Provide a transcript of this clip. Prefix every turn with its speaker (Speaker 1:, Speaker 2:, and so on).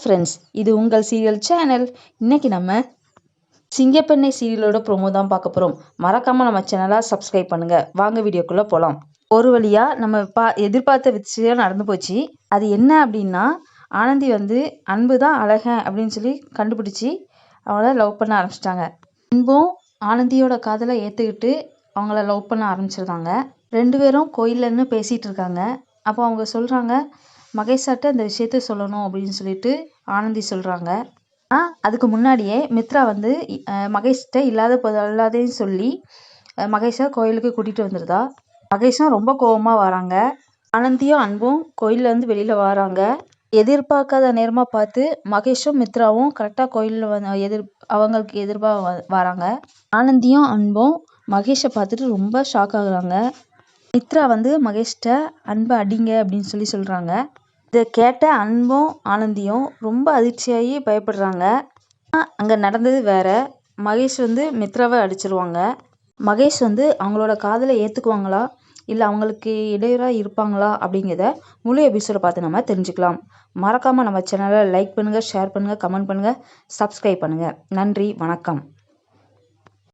Speaker 1: Friends, இது உங்கள் serial channel. இன்னைக்கு நம்ம சிங்கப்பெண்ணை சீரியலோட ப்ரோமோ தான் பார்க்க போகிறோம். மறக்காமல் நம்ம சேனலை சப்ஸ்கிரைப் பண்ணுங்கள். வாங்க வீடியோக்குள்ளே போகலாம். ஒரு வழியாக நம்ம எதிர்பார்த்த விஷயம் நடந்து போச்சு. அது என்ன அப்படின்னா, ஆனந்தி வந்து அன்பு தான் அழகன் அப்படின்னு சொல்லி கண்டுபிடிச்சி அவங்கள லவ் பண்ண ஆரம்பிச்சிட்டாங்க. அன்பும் ஆனந்தியோட காதலை ஏற்றுக்கிட்டு அவங்கள லவ் பண்ண ஆரம்பிச்சிருந்தாங்க. 2 பேரும் கோயில்லன்னு பேசிகிட்டு இருக்காங்க. அப்போ அவங்க சொல்கிறாங்க, மகேஷாட்ட இந்த விஷயத்த சொல்லணும் அப்படின்னு சொல்லிட்டு ஆனந்தி சொல்கிறாங்க. அதுக்கு முன்னாடியே மித்ரா வந்து மகேஷ்கிட்ட இல்லாததையும் சொல்லி மகேஷை கோயிலுக்கு கூட்டிகிட்டு வந்துருதா. மகேஷும் ரொம்ப கோபமாக வராங்க. ஆனந்தியும் அன்பும் கோயிலேருந்து வெளியில் வராங்க. எதிர்பார்க்காத நேரமாக பார்த்து மகேஷும் மித்ராவும் கரெக்டாக கோயிலில் அவங்களுக்கு எதிர்ப்பாக வராங்க. ஆனந்தியும் அன்பும் மகேஷை பார்த்துட்டு ரொம்ப ஷாக் ஆகுறாங்க. மித்ரா வந்து மகேஷ்கிட்ட அன்பை அடிங்க அப்படின்னு சொல்லி சொல்கிறாங்க. இதை கேட்ட அன்பும் ஆனந்தியும் ரொம்ப அதிர்ச்சியாகி பயப்படுறாங்க. அங்கே நடந்தது வேற. மகேஷ் வந்து மித்ராவை அடிச்சிருவாங்க. மகேஷ் வந்து அவங்களோட காதலை ஏற்றுக்குவாங்களா இல்லை அவங்களுக்கு இடையூறாக இருப்பாங்களா அப்படிங்கிறத முழு எபிசோடை பார்த்து நம்ம தெரிஞ்சுக்கலாம். மறக்காமல் நம்ம சேனலை லைக் பண்ணுங்கள், ஷேர் பண்ணுங்கள், கமெண்ட் பண்ணுங்கள், சப்ஸ்கிரைப் பண்ணுங்கள். நன்றி, வணக்கம்.